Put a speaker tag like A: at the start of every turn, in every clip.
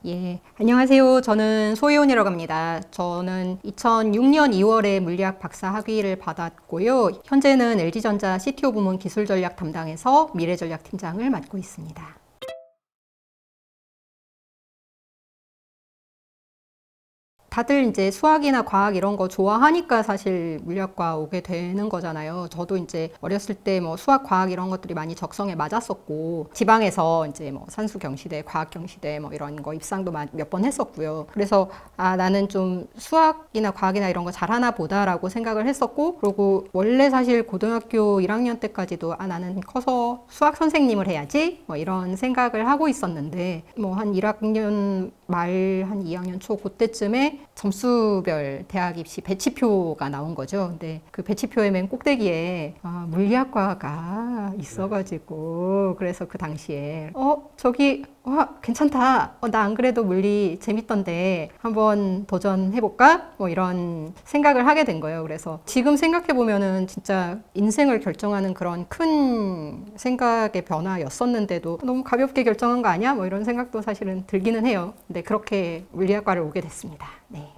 A: 예, 안녕하세요. 저는 소희원이라고 합니다. 저는 2006년 2월에 물리학 박사 학위를 받았고요. 현재는 LG전자 CTO 부문 기술전략 담당에서 미래전략 팀장을 맡고 있습니다. 다들 이제 수학이나 과학 이런 거 좋아하니까 사실 물리학과 오게 되는 거잖아요. 저도 이제 어렸을 때 뭐 수학, 과학 이런 것들이 많이 적성에 맞았었고, 지방에서 이제 뭐 산수 경시대, 과학 경시대 뭐 이런 거 입상도 몇 번 했었고요. 그래서 나는 좀 수학이나 과학이나 이런 거 잘하나 보다라고 생각을 했었고, 그리고 원래 사실 고등학교 1학년 때까지도 나는 커서 수학 선생님을 해야지 뭐 이런 생각을 하고 있었는데, 뭐 한 1학년 말 한 2학년 초 그때쯤에 점수별 대학 입시 배치표가 나온 거죠. 근데 그 배치표의 맨 꼭대기에 물리학과가 있어가지고 그래서 그 당시에 저기 와 괜찮다. 나 안 그래도 물리 재밌던데 한번 도전해볼까? 뭐 이런 생각을 하게 된 거예요. 그래서 지금 생각해 보면은 진짜 인생을 결정하는 그런 큰 생각의 변화였었는데도 너무 가볍게 결정한 거 아니야? 뭐 이런 생각도 사실은 들기는 해요. 근데 그렇게 물리학과를 오게 됐습니다. 네.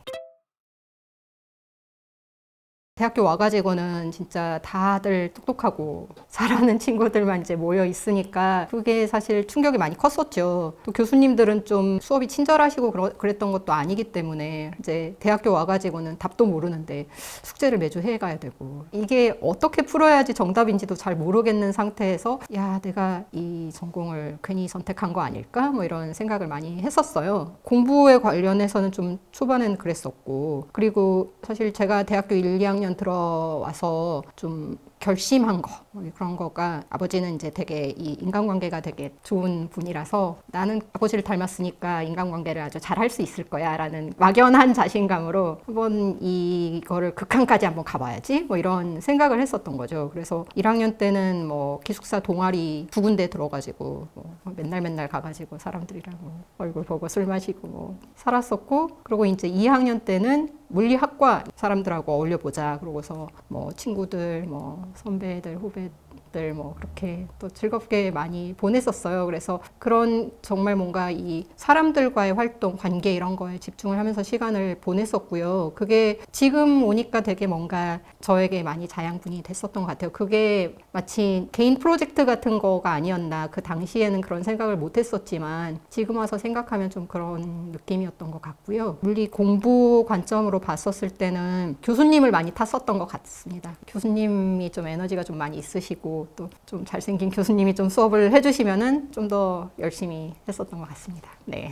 A: 대학교 와가지고는 진짜 다들 똑똑하고 잘하는 친구들만 이제 모여 있으니까 그게 사실 충격이 많이 컸었죠. 또 교수님들은 좀 수업이 친절하시고 그랬던 것도 아니기 때문에 이제 대학교 와가지고는 답도 모르는데 숙제를 매주 해가야 되고 이게 어떻게 풀어야지 정답인지도 잘 모르겠는 상태에서 야, 내가 이 전공을 괜히 선택한 거 아닐까? 뭐 이런 생각을 많이 했었어요. 공부에 관련해서는 좀 초반엔 그랬었고 그리고 사실 제가 대학교 1, 2학년 들어와서 좀 결심한 거 그런 거가 아버지는 이제 되게 이 인간관계가 되게 좋은 분이라서 나는 아버지를 닮았으니까 인간관계를 아주 잘 할 수 있을 거야 라는 막연한 자신감으로 한번 이거를 극한까지 한번 가봐야지 뭐 이런 생각을 했었던 거죠. 그래서 1학년 때는 뭐 기숙사 동아리 2군데 들어가지고 뭐 맨날 가가지고 사람들이랑 뭐 얼굴 보고 술 마시고 뭐 살았었고 그리고 이제 2학년 때는 물리학과 사람들하고 어울려 보자. 그러고서 뭐 친구들, 뭐 선배들, 후배들 뭐 그렇게 또 즐겁게 많이 보냈었어요. 그래서 그런 정말 뭔가 이 사람들과의 활동, 관계 이런 거에 집중을 하면서 시간을 보냈었고요. 그게 지금 오니까 되게 뭔가 저에게 많이 자양분이 됐었던 것 같아요. 그게 마치 개인 프로젝트 같은 거가 아니었나. 그 당시에는 그런 생각을 못 했었지만 지금 와서 생각하면 좀 그런 느낌이었던 것 같고요. 물리 공부 관점으로 봤었을 때는 교수님을 많이 탔었던 것 같습니다. 교수님이 좀 에너지가 좀 많이 있으시고 또 좀 잘생긴 교수님이 좀 수업을 해주시면은 좀 더 열심히 했었던 것 같습니다. 네.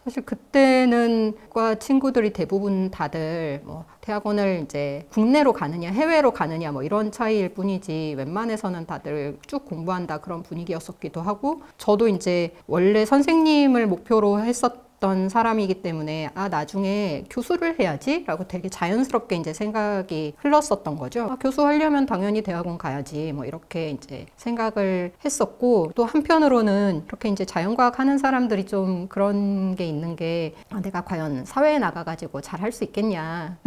A: 사실 그때는 과 친구들이 대부분 다들 뭐 대학원을 이제 국내로 가느냐 해외로 가느냐 뭐 이런 차이일 뿐이지 웬만해서는 다들 쭉 공부한다 그런 분위기였었기도 하고 저도 이제 원래 선생님을 목표로 했었던 사람이기 때문에 나중에 교수를 해야지 라고 되게 자연스럽게 이제 생각이 흘렀었던 거죠. 교수 하려면 당연히 대학원 가야지 뭐 이렇게 이제 생각을 했었고 또 한편으로는 이렇게 이제 자연과학 하는 사람들이 좀 그런 게 있는 게 내가 과연 사회에 나가가지고 잘 할 수 있겠냐.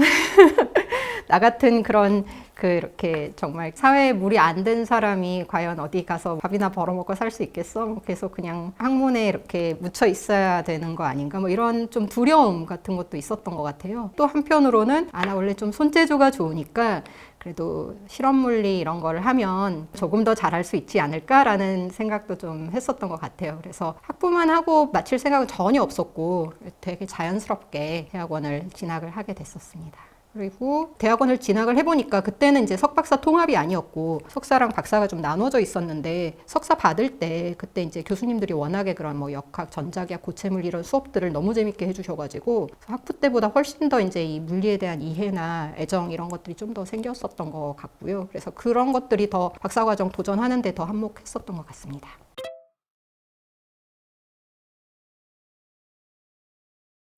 A: 나 같은 그런 그렇게 정말 사회에 물이 안 든 사람이 과연 어디 가서 밥이나 벌어먹고 살 수 있겠어? 계속 그냥 학문에 이렇게 묻혀 있어야 되는 거 아닌가? 뭐 이런 좀 두려움 같은 것도 있었던 것 같아요. 또 한편으로는 나 원래 좀 손재주가 좋으니까 그래도 실험 물리 이런 거를 하면 조금 더 잘할 수 있지 않을까라는 생각도 좀 했었던 것 같아요. 그래서 학부만 하고 마칠 생각은 전혀 없었고 되게 자연스럽게 대학원을 진학을 하게 됐었습니다. 그리고 대학원을 진학을 해보니까 그때는 이제 석박사 통합이 아니었고 석사랑 박사가 좀 나눠져 있었는데 석사 받을 때 그때 이제 교수님들이 워낙에 그런 뭐 역학, 전자기학, 고체물 이런 수업들을 너무 재밌게 해주셔가지고 학부 때보다 훨씬 더 이제 이 물리에 대한 이해나 애정 이런 것들이 좀 더 생겼었던 것 같고요. 그래서 그런 것들이 더 박사과정 도전하는데 더 한몫했었던 것 같습니다.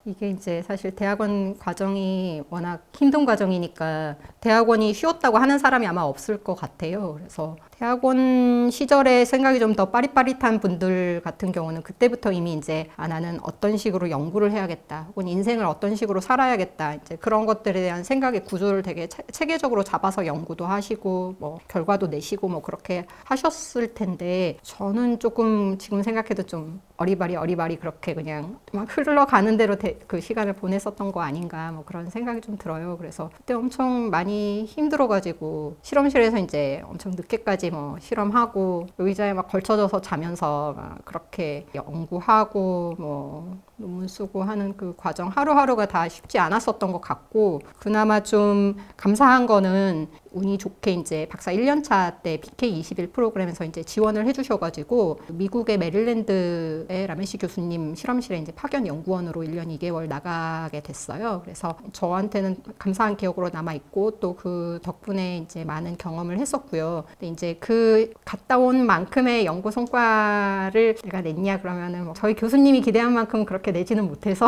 A: 이게 이제 사실 대학원 과정이 워낙 힘든 과정이니까 대학원이 쉬웠다고 하는 사람이 아마 없을 것 같아요. 그래서 대학원 시절에 생각이 좀 더 빠릿빠릿한 분들 같은 경우는 그때부터 이미 이제 나는 어떤 식으로 연구를 해야겠다, 혹은 인생을 어떤 식으로 살아야겠다, 이제 그런 것들에 대한 생각의 구조를 되게 체계적으로 잡아서 연구도 하시고 뭐 결과도 내시고 뭐 그렇게 하셨을 텐데, 저는 조금 지금 생각해도 좀 어리바리 그렇게 그냥 막 흘러가는 대로 그 시간을 보냈었던 거 아닌가, 뭐 그런 생각이 좀 들어요. 그래서 그때 엄청 많이 힘들어가지고 실험실에서 이제 엄청 늦게까지 뭐 실험하고 의자에 막 걸쳐져서 자면서 막 그렇게 연구하고 뭐 논문 쓰고 하는 그 과정 하루하루가 다 쉽지 않았었던 것 같고, 그나마 좀 감사한 거는 운이 좋게 이제 박사 1년차 때 BK21 프로그램에서 이제 지원을 해주셔가지고 미국의 메릴랜드의 라메시 교수님 실험실에 이제 파견 연구원으로 1년 2개월 나가게 됐어요. 그래서 저한테는 감사한 기억으로 남아있고, 또 그 덕분에 이제 많은 경험을 했었고요. 근데 이제 그 갔다 온 만큼의 연구 성과를 내가 냈냐 그러면은 뭐 저희 교수님이 기대한 만큼 그렇게 내지는 못해서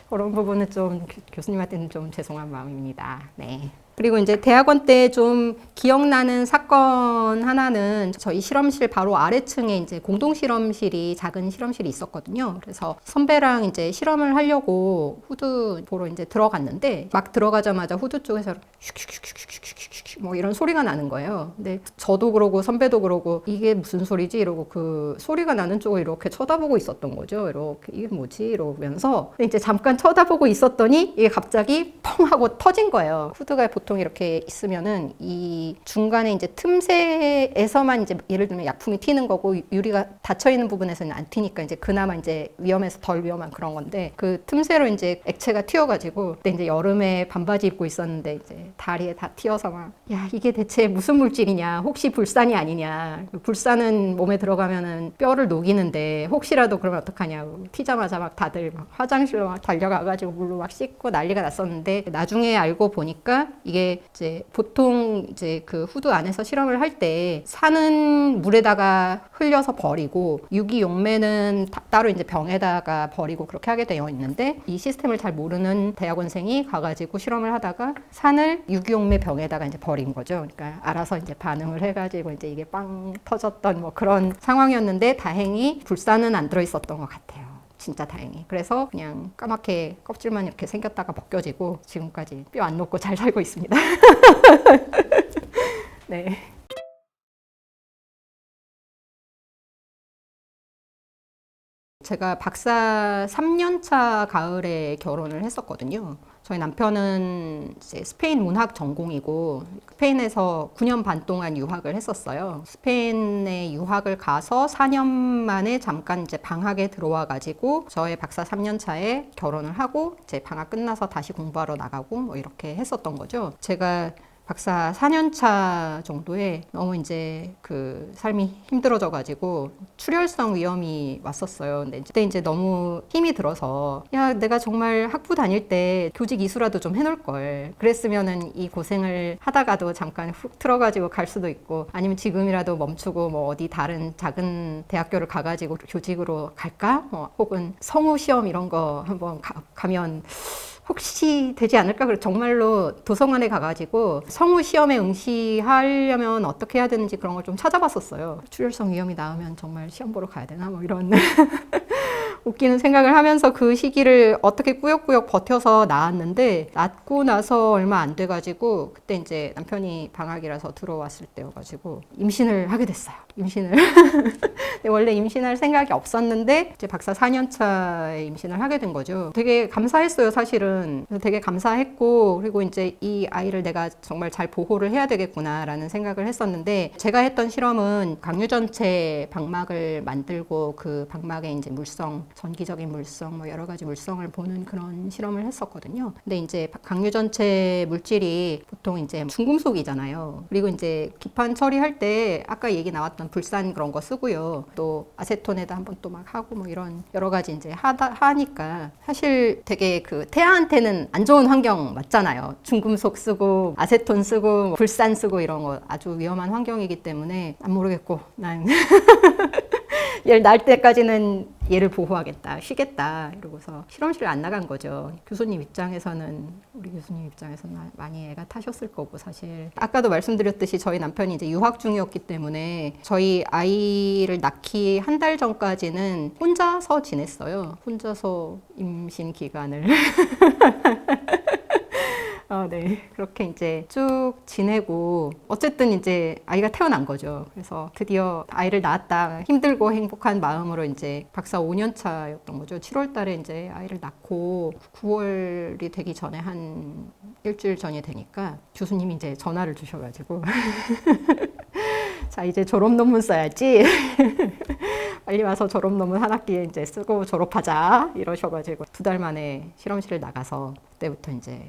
A: 그런 부분은 좀 교수님한테는 좀 죄송한 마음입니다. 네. 그리고 이제 대학원 때 좀 기억나는 사건 하나는, 저희 실험실 바로 아래층에 이제 공동 실험실이, 작은 실험실이 있었거든요. 그래서 선배랑 이제 실험을 하려고 후드 보러 이제 들어갔는데, 막 들어가자마자 후드 쪽에서 슉슉슉슉슉슉슉 뭐 이런 소리가 나는 거예요. 근데 저도 그러고 선배도 그러고 이게 무슨 소리지 이러고 그 소리가 나는 쪽을 이렇게 쳐다보고 있었던 거죠. 이렇게 이게 뭐지 이러면서 이제 잠깐 쳐다보고 있었더니 이게 갑자기 펑 하고 터진 거예요. 후드가 보통 이렇게 있으면은 이 중간에 이제 틈새에서만 이제 예를 들면 약품이 튀는 거고, 유리가 닫혀 있는 부분에서는 안 튀니까 이제 그나마 이제 위험해서 덜 위험한 그런 건데, 그 틈새로 이제 액체가 튀어가지고, 그때 이제 여름에 반바지 입고 있었는데 이제 다리에 다 튀어서 막, 야 이게 대체 무슨 물질이냐, 혹시 불산이 아니냐, 불산은 몸에 들어가면은 뼈를 녹이는데 혹시라도 그러면 어떡하냐고, 튀자마자 막 다들 막 화장실로 막 달려가가지고 물로 막 씻고 난리가 났었는데, 나중에 알고 보니까 이게 이제 보통 이제 그 후드 안에서 실험을 할 때 산은 물에다가 흘려서 버리고 유기용매는 따로 이제 병에다가 버리고 그렇게 하게 되어 있는데, 이 시스템을 잘 모르는 대학원생이 가가지고 실험을 하다가 산을 유기용매 병에다가 이제 버린 거죠. 그러니까 알아서 이제 반응을 해가지고 이제 이게 빵 터졌던 뭐 그런 상황이었는데, 다행히 불산은 안 들어있었던 것 같아요. 진짜 다행히. 그래서 그냥 까맣게 껍질만 이렇게 생겼다가 벗겨지고 지금까지 뼈 안 놓고 잘 살고 있습니다. 네. 제가 박사 3년차 가을에 결혼을 했었거든요. 저희 남편은 이제 스페인 문학 전공이고 스페인에서 9년 반 동안 유학을 했었어요. 스페인에 유학을 가서 4년 만에 잠깐 이제 방학에 들어와 가지고 저의 박사 3년 차에 결혼을 하고 이제 방학 끝나서 다시 공부하러 나가고 뭐 이렇게 했었던 거죠. 제가 박사 4년차 정도에 너무 이제 그 삶이 힘들어져 가지고 출혈성 위염이 왔었어요. 근데 그때 이제 너무 힘이 들어서, 야 내가 정말 학부 다닐 때 교직 이수라도 좀 해놓을 걸, 그랬으면은 이 고생을 하다가도 잠깐 훅 틀어가지고 갈 수도 있고, 아니면 지금이라도 멈추고 뭐 어디 다른 작은 대학교를 가가지고 교직으로 갈까, 뭐 혹은 성우 시험 이런 거 한번 가면 혹시 되지 않을까? 그래서 정말로 도서관에 가가지고 성우 시험에 응시하려면 어떻게 해야 되는지 그런 걸 좀 찾아봤었어요. 출혈성 위염이 나오면 정말 시험 보러 가야 되나? 뭐 이런 웃기는 생각을 하면서 그 시기를 어떻게 꾸역꾸역 버텨서 나왔는데, 낳고 나서 얼마 안 돼가지고 그때 이제 남편이 방학이라서 들어왔을 때여가지고 임신을 하게 됐어요. 임신을. 원래 임신할 생각이 없었는데 이제 박사 4년차에 임신을 하게 된 거죠. 되게 감사했어요, 사실은. 되게 감사했고, 그리고 이제 이 아이를 내가 정말 잘 보호를 해야 되겠구나라는 생각을 했었는데, 제가 했던 실험은 강유전체 방막을 만들고 그 방막에 이제 물성, 전기적인 물성, 뭐 여러 가지 물성을 보는 그런 실험을 했었거든요. 근데 이제 강유전체 물질이 보통 이제 중금속이잖아요. 그리고 이제 기판 처리할 때 아까 얘기 나왔던 불산 그런 거 쓰고요. 또 아세톤에다 한번 또 막 하고 뭐 이런 여러 가지 이제 하니까 사실 되게 그 태아한테는 안 좋은 환경 맞잖아요. 중금속 쓰고 아세톤 쓰고 불산 쓰고 이런 거 아주 위험한 환경이기 때문에 안 모르겠고 난 얘를 낳을 때까지는 얘를 보호하겠다, 쉬겠다 이러고서 실험실을 안 나간 거죠. 교수님 입장에서는, 우리 교수님 입장에서는 많이 애가 타셨을 거고, 사실 아까도 말씀드렸듯이 저희 남편이 이제 유학 중이었기 때문에 저희 아이를 낳기 한 달 전까지는 혼자서 지냈어요. 혼자서 임신 기간을 네. 그렇게 이제 쭉 지내고, 어쨌든 이제 아이가 태어난 거죠. 그래서 드디어 아이를 낳았다. 힘들고 행복한 마음으로 이제 박사 5년 차였던 거죠. 7월 달에 이제 아이를 낳고 9월이 되기 전에 한 일주일 전이 되니까 교수님이 이제 전화를 주셔가지고 자, 이제 졸업 논문 써야지. 빨리 와서 졸업 논문 한 학기에 이제 쓰고 졸업하자. 이러셔가지고 2달 만에 실험실을 나가서 그때부터 이제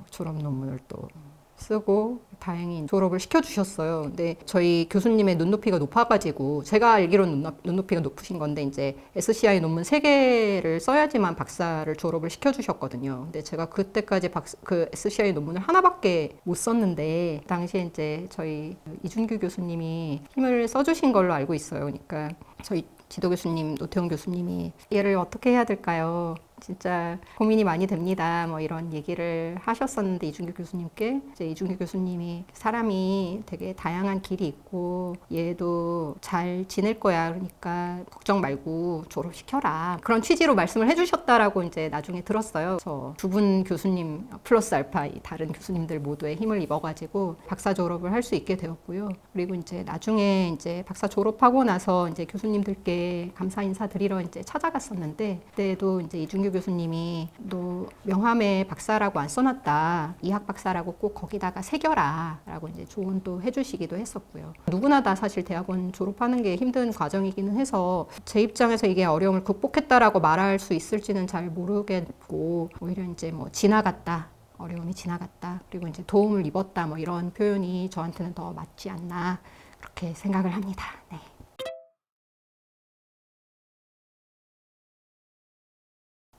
A: 졸업 논문을 또 쓰고 다행히 졸업을 시켜주셨어요. 근데 저희 교수님의 눈높이가 높아가지고, 제가 알기로는 눈높이가 높으신 건데 이제 SCI 논문 3개를 써야지만 박사를 졸업을 시켜주셨거든요. 근데 제가 그때까지 그 SCI 논문을 하나밖에 못 썼는데, 당시에 이제 저희 이준규 교수님이 힘을 써주신 걸로 알고 있어요. 그러니까 저희 지도 교수님, 노태웅 교수님이 얘를 어떻게 해야 될까요? 진짜 고민이 많이 됩니다. 뭐 이런 얘기를 하셨었는데, 이준규 교수님께 이제 이준규 교수님이 사람이 되게 다양한 길이 있고 얘도 잘 지낼 거야. 그러니까 걱정 말고 졸업시켜라. 그런 취지로 말씀을 해주셨다라고 이제 나중에 들었어요. 그래서 2분 교수님 플러스 알파 이 다른 교수님들 모두의 힘을 입어가지고 박사 졸업을 할 수 있게 되었고요. 그리고 이제 나중에 이제 박사 졸업하고 나서 이제 교수님들께 감사 인사 드리러 이제 찾아갔었는데, 그때도 이제 이준규 교수님이 너 명함에 박사라고 안 써놨다. 이학 박사라고 꼭 거기다가 새겨라. 라고 이제 조언도 해주시기도 했었고요. 누구나 다 사실 대학원 졸업하는 게 힘든 과정이기는 해서 제 입장에서 이게 어려움을 극복했다라고 말할 수 있을지는 잘 모르겠고, 오히려 이제 뭐 지나갔다. 어려움이 지나갔다. 그리고 이제 도움을 입었다. 뭐 이런 표현이 저한테는 더 맞지 않나. 그렇게 생각을 합니다. 네.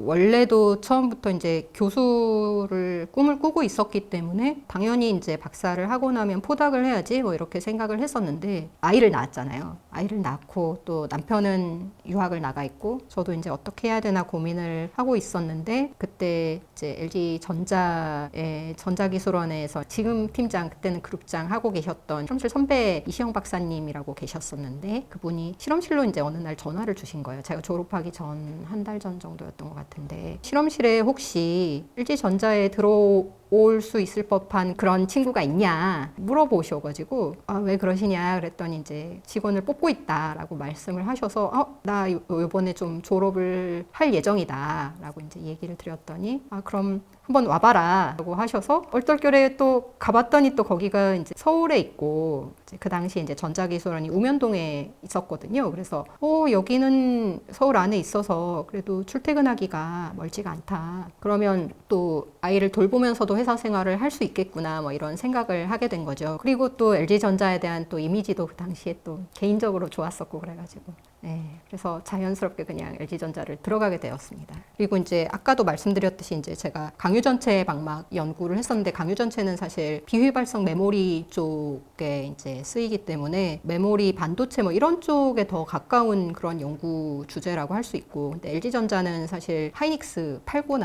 A: 원래도 처음부터 이제 교수를 꿈을 꾸고 있었기 때문에 당연히 이제 박사를 하고 나면 포닥을 해야지 뭐 이렇게 생각을 했었는데, 아이를 낳았잖아요. 아이를 낳고 또 남편은 유학을 나가 있고 저도 이제 어떻게 해야 되나 고민을 하고 있었는데, 그때 이제 LG전자의 전자기술원에서 지금 팀장, 그때는 그룹장 하고 계셨던 실험실 선배 이시영 박사님이라고 계셨었는데, 그분이 실험실로 이제 어느 날 전화를 주신 거예요. 제가 졸업하기 전 한 달 전 정도였던 것 같은데, 실험실에 혹시 LG전자에 들어올 수 있을 법한 그런 친구가 있냐 물어보셔가지고, 왜 그러시냐 그랬더니 이제 직원을 뽑고 있다라고 말씀을 하셔서, 나 이번에 좀 졸업을 할 예정이다 라고 이제 얘기를 드렸더니, 그럼 한번 와봐라 라고 하셔서 얼떨결에 또 가봤더니 또 거기가 이제 서울에 있고, 이제 그 당시 이제 전자기술원이 우면동에 있었거든요. 그래서 여기는 서울 안에 있어서 그래도 출퇴근하기가 멀지가 않다. 그러면 또 아이를 돌보면서도 회사 생활을 할 수 있겠구나, 뭐 이런 생각을 하게 된 거죠. 그리고 또 LG전자에 대한 또 이미지도 그 당시에 또 개인적으로 좋았었고 그래가지고, 네, 그래서 자연스럽게 그냥 LG전자를 들어가게 되었습니다. 그리고 이제 아까도 말씀드렸듯이 이제 제가 강유전체 방막 연구를 했었는데, 강유전체는 사실 비휘발성 메모리 쪽에 이제 쓰이기 때문에 메모리 반도체 뭐 이런 쪽에 더 가까운 그런 연구 주제라고 할 수 있고, 근데 LG전자는 사실 하이닉스 팔고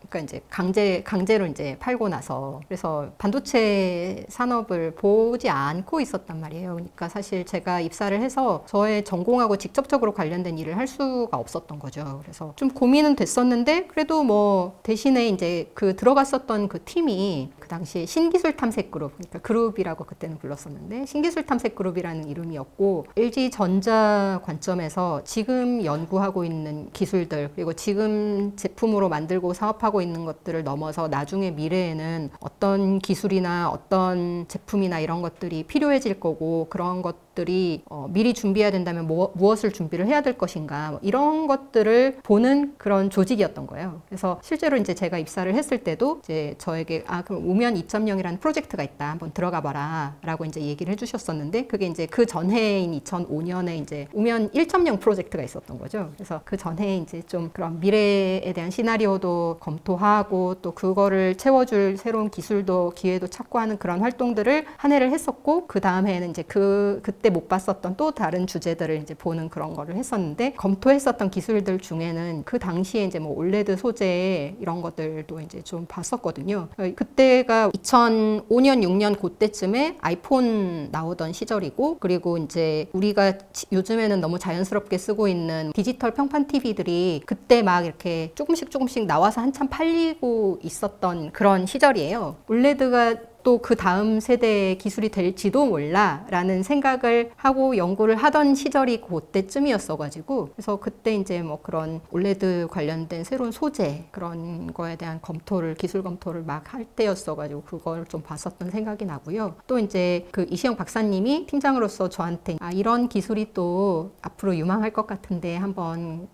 A: 그러니까 이제 강제로 이제 팔고 나서, 그래서 반도체 산업을 보지 않고 있었단 말이에요. 그러니까 사실 제가 입사를 해서 저의 전공하고 직접적으로 관련된 일을 할 수가 없었던 거죠. 그래서 좀 고민은 됐었는데, 그래도 뭐 대신에 이제 그 들어갔었던 그 팀이 그 당시에 신기술 탐색 그룹, 그러니까 그룹이라고 그때는 불렀었는데 신기술 탐색 그룹이라는 이름이었고, LG전자 관점에서 지금 연구하고 있는 기술들, 그리고 지금 제품으로 만들고 사업하고 있는 것들을 넘어서 나중에 미래에는 어떤 기술이나 어떤 제품이나 이런 것들이 필요해질 거고, 그런 것들이 미리 준비해야 된다면 무엇을 준비를 해야 될 것인가, 뭐 이런 것들을 보는 그런 조직이었던 거예요. 그래서 실제로 이제 제가 입사를 했을 때도 이제 저에게 그럼 우면 2.0이라는 프로젝트가 있다. 한번 들어가 봐라. 라고 이제 얘기를 해주셨었는데, 그게 이제 그 전해인 2005년에 이제 우면 1.0 프로젝트가 있었던 거죠. 그래서 그 전에 이제 좀 그런 미래에 대한 시나리오도 검토하고 또 그거를 채워줄 새로운 기술도 기회도 찾고 하는 그런 활동들을 한 해를 했었고, 그 다음 해에는 이제 그때 못 봤었던 또 다른 주제들을 이제 보는 그런 거를 했었는데, 검토했었던 기술들 중에는 그 당시에 이제 뭐 올레드 소재 이런 것들도 이제 좀 봤었거든요. 그때가 2005년, 6년 그때쯤에 아이폰 나오던 시절이고, 그리고 이제 우리가 요즘에는 너무 자연스럽게 쓰고 있는 디지털 평판 TV들이 그때 막 이렇게 조금씩 나와서 한참 팔리고 있었던 그런 시절이에요. 올레드가 또 그 다음 세대의 기술이 될지도 몰라 라는 생각을 하고 연구를 하던 시절이 그때쯤이었어가지고, 그래서 그때 이제 뭐 그런 올레드 관련된 새로운 소재 그런 거에 대한 검토를, 기술 검토를 막 할 때였어가지고 그걸 좀 봤었던 생각이 나고요. 또 이제 그 이시영 박사님이 팀장으로서 저한테 이런 기술이 또 앞으로 유망할 것 같은데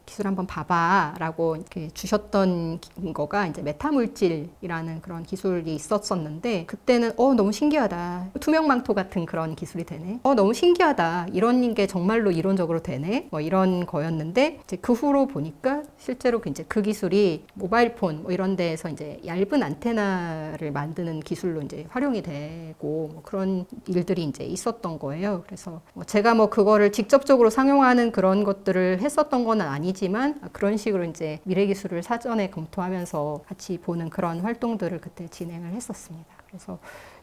A: 기술 한번 봐봐 라고 이렇게 주셨던 거가 이제 메타물질이라는 그런 기술이 있었었는데, 그때는 너무 신기하다. 투명망토 같은 그런 기술이 되네. 너무 신기하다. 이런 게 정말로 이론적으로 되네. 뭐 이런 거였는데, 이제 그 후로 보니까 실제로 이제 그 기술이 모바일폰 뭐 이런 데에서 이제 얇은 안테나를 만드는 기술로 이제 활용이 되고 뭐 그런 일들이 이제 있었던 거예요. 그래서 뭐 제가 뭐 그거를 직접적으로 상용하는 그런 것들을 했었던 건 아니지만, 그런 식으로 이제 미래 기술을 사전에 검토하면서 같이 보는 그런 활동들을 그때 진행을 했었습니다. 그래서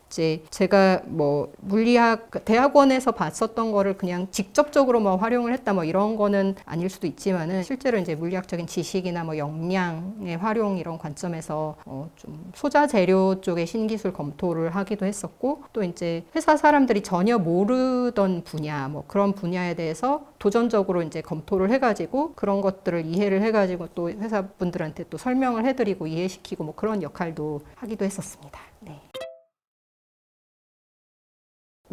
A: 이제 제가 뭐 물리학 대학원에서 봤었던 거를 그냥 직접적으로 뭐 활용을 했다 뭐 이런 거는 아닐 수도 있지만은, 실제로 이제 물리학적인 지식이나 뭐 역량의 활용 이런 관점에서 좀 소자 재료 쪽의 신기술 검토를 하기도 했었고, 또 이제 회사 사람들이 전혀 모르던 분야 뭐 그런 분야에 대해서 도전적으로 이제 검토를 해가지고 그런 것들을 이해를 해가지고 또 회사 분들한테 또 설명을 해드리고 이해시키고 뭐 그런 역할도 하기도 했었습니다. 네.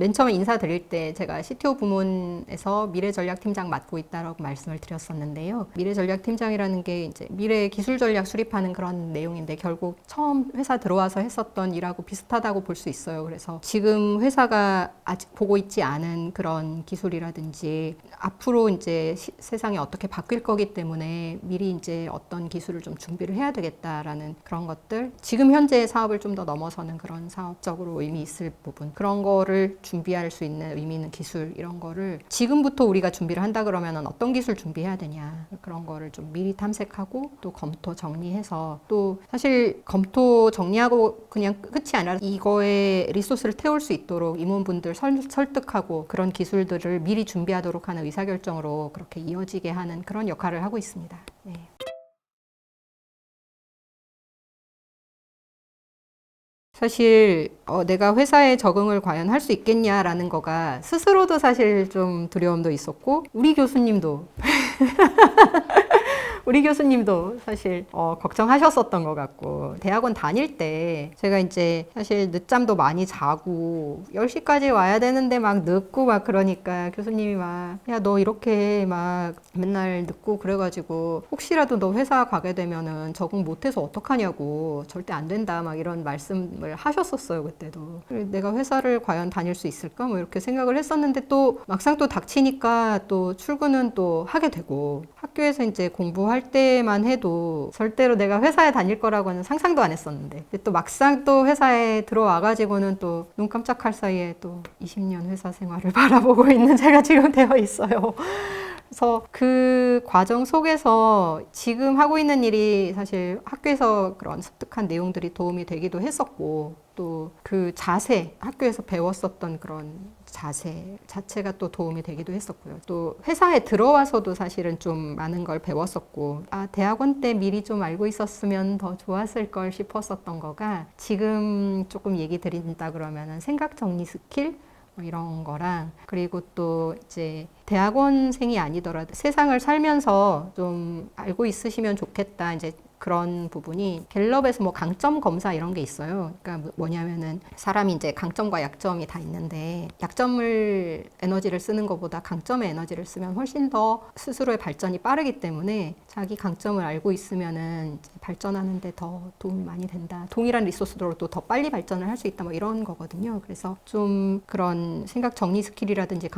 A: 맨 처음에 인사드릴 때 제가 CTO 부문에서 미래전략팀장 맡고 있다라고 말씀을 드렸었는데요. 미래전략팀장이라는 게 이제 미래 기술 전략 수립하는 그런 내용인데, 결국 처음 회사 들어와서 했었던 일하고 비슷하다고 볼 수 있어요. 그래서 지금 회사가 아직 보고 있지 않은 그런 기술이라든지 앞으로 이제 세상이 어떻게 바뀔 거기 때문에 미리 이제 어떤 기술을 좀 준비를 해야 되겠다라는 그런 것들, 지금 현재의 사업을 좀 더 넘어서는 그런 사업적으로 의미 있을 부분, 그런 거를 준비할 수 있는 의미 있는 기술, 이런 거를 지금부터 우리가 준비를 한다 그러면 어떤 기술 준비해야 되냐, 그런 거를 좀 미리 탐색하고 또 검토 정리해서, 또 사실 검토 정리하고 그냥 끝이 아니라 이거에 리소스를 태울 수 있도록 임원분들 설득하고 그런 기술들을 미리 준비하도록 하는 의사결정으로 그렇게 이어지게 하는 그런 역할을 하고 있습니다. 네. 사실 내가 회사에 적응을 과연 할 수 있겠냐라는 거가 스스로도 사실 좀 두려움도 있었고, 우리 교수님도 사실 걱정하셨었던 것 같고, 대학원 다닐 때 제가 이제 사실 늦잠도 많이 자고 10시까지 와야 되는데 막 늦고 막 그러니까 교수님이 막 야, 너 이렇게 막 맨날 늦고 그래가지고 혹시라도 너 회사 가게 되면은 적응 못해서 어떡하냐고, 절대 안 된다 막 이런 말씀을 하셨었어요. 그때도 내가 회사를 과연 다닐 수 있을까 뭐 이렇게 생각을 했었는데, 또 막상 또 닥치니까 또 출근은 또 하게 되고, 학교에서 이제 공부할 때만 해도 절대로 내가 회사에 다닐 거라고는 상상도 안 했었는데, 근데 또 막상 또 회사에 들어와가지고는 또 눈 깜짝할 사이에 또 20년 회사 생활을 바라보고 있는 제가 지금 되어 있어요. 그래서 그 과정 속에서 지금 하고 있는 일이 사실 학교에서 그런 습득한 내용들이 도움이 되기도 했었고, 또 그 자세, 학교에서 배웠었던 그런 자세 자체가 또 도움이 되기도 했었고요. 또 회사에 들어와서도 사실은 좀 많은 걸 배웠었고, 대학원 때 미리 좀 알고 있었으면 더 좋았을 걸 싶었었던 거가, 지금 조금 얘기 드린다 그러면은 생각 정리 스킬 뭐 이런 거랑, 그리고 또 이제 대학원생이 아니더라도 세상을 살면서 좀 알고 있으시면 좋겠다, 이제 그런 부분이 갤럽에서 뭐 강점 검사 이런 게 있어요. 그러니까 뭐냐면은 사람이 이제 강점과 약점이 다 있는데 약점을 에너지를 쓰는 것보다 강점의 에너지를 쓰면 훨씬 더 스스로의 발전이 빠르기 때문에 자기 강점을 알고 있으면은 발전하는데 더 도움이 많이 된다. 동일한 리소스로 또 더 빨리 발전을 할 수 있다. 뭐 이런 거거든요. 그래서 좀 그런 생각 정리 스킬이라든지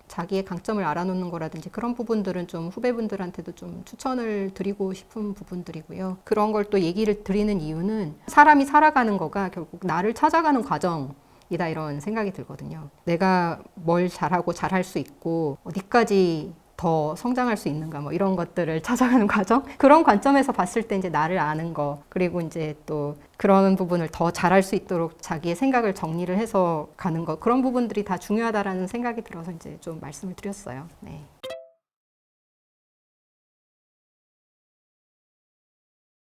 A: 자기의 강점을 알아놓는 거라든지 그런 부분들은 좀 후배분들한테도 좀 추천을 드리고 싶은 부분들이고요. 그런 걸 또 얘기를 드리는 이유는 사람이 살아가는 거가 결국 나를 찾아가는 과정이다 이런 생각이 들거든요. 내가 뭘 잘하고 잘할 수 있고 어디까지 더 성장할 수 있는가 뭐 이런 것들을 찾아가는 과정? 그런 관점에서 봤을 때 이제 나를 아는 거 그리고 이제 또 그런 부분을 더 잘할 수 있도록 자기의 생각을 정리를 해서 가는 거 그런 부분들이 다 중요하다라는 생각이 들어서 이제 좀 말씀을 드렸어요. 네.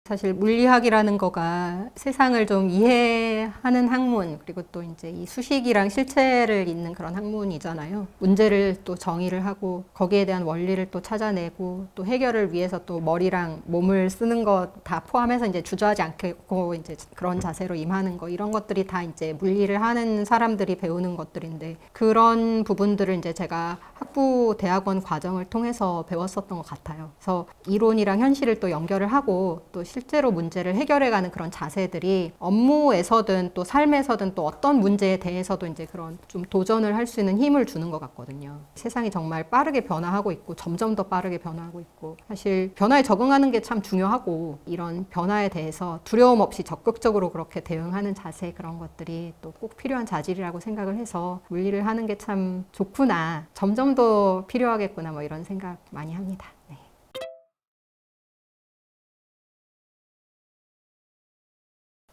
A: 사실 물리학이라는 거가 세상을 좀 이해하는 학문, 그리고 또 이제 이 수식이랑 실체를 잇는 그런 학문이잖아요. 문제를 또 정의를 하고, 거기에 대한 원리를 또 찾아내고, 또 해결을 위해서 또 머리랑 몸을 쓰는 것 다 포함해서 이제 주저하지 않고 이제 그런 자세로 임하는 거, 이런 것들이 다 이제 물리를 하는 사람들이 배우는 것들인데, 그런 부분들을 이제 제가 학부 대학원 과정을 통해서 배웠었던 것 같아요. 그래서 이론이랑 현실을 또 연결을 하고, 또 실제로 문제를 해결해가는 그런 자세들이 업무에서든 또 삶에서든 또 어떤 문제에 대해서도 이제 그런 좀 도전을 할 수 있는 힘을 주는 것 같거든요. 세상이 정말 빠르게 변화하고 있고 점점 더 빠르게 변화하고 있고 사실 변화에 적응하는 게 참 중요하고 이런 변화에 대해서 두려움 없이 적극적으로 그렇게 대응하는 자세 그런 것들이 또 꼭 필요한 자질이라고 생각을 해서 물리를 하는 게 참 좋구나. 점점 더 필요하겠구나 뭐 이런 생각 많이 합니다. 네.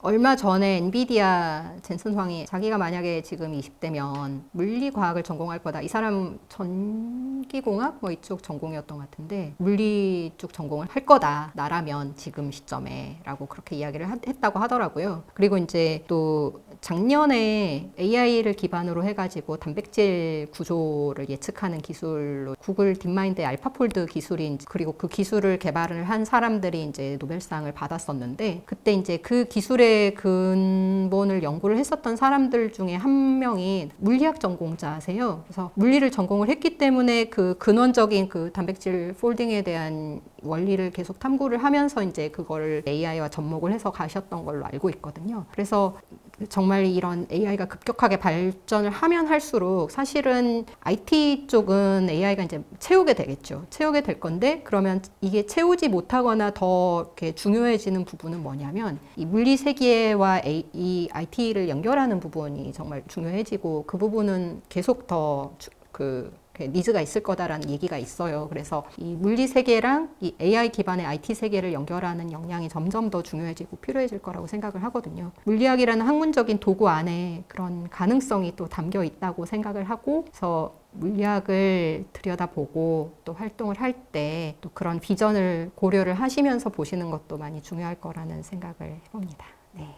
A: 얼마 전에 엔비디아 젠슨 황이 자기가 만약에 지금 20대면 물리과학을 전공할 거다. 이 사람은 전기공학 뭐 이쪽 전공이었던 것 같은데 물리 쪽 전공을 할 거다. 나라면 지금 시점에 라고 그렇게 이야기를 했다고 하더라고요. 그리고 이제 또 작년에 AI를 기반으로 해가지고 단백질 구조를 예측하는 기술로 구글 딥마인드의 알파폴드 기술이 그리고 그 기술을 개발을 한 사람들이 이제 노벨상을 받았었는데 그때 이제 그 기술의 근본을 연구를 했었던 사람들 중에 한 명이 물리학 전공자세요. 그래서 물리를 전공을 했기 때문에 그 근원적인 그 단백질 폴딩에 대한 원리를 계속 탐구를 하면서 이제 그걸 AI와 접목을 해서 가셨던 걸로 알고 있거든요. 그래서 정말 이런 AI가 급격하게 발전을 하면 할수록 사실은 IT 쪽은 AI가 이제 채우게 되겠죠. 채우게 될 건데 그러면 이게 채우지 못하거나 더 이렇게 중요해지는 부분은 뭐냐면 이 물리 세계와 이 IT를 연결하는 부분이 정말 중요해지고 그 부분은 계속 더 니즈가 있을 거다라는 얘기가 있어요. 그래서 이 물리 세계랑 이 AI 기반의 IT 세계를 연결하는 역량이 점점 더 중요해지고 필요해질 거라고 생각을 하거든요. 물리학이라는 학문적인 도구 안에 그런 가능성이 또 담겨 있다고 생각을 하고, 그래서 물리학을 들여다보고 또 활동을 할 때 또 그런 비전을 고려를 하시면서 보시는 것도 많이 중요할 거라는 생각을 해봅니다. 네.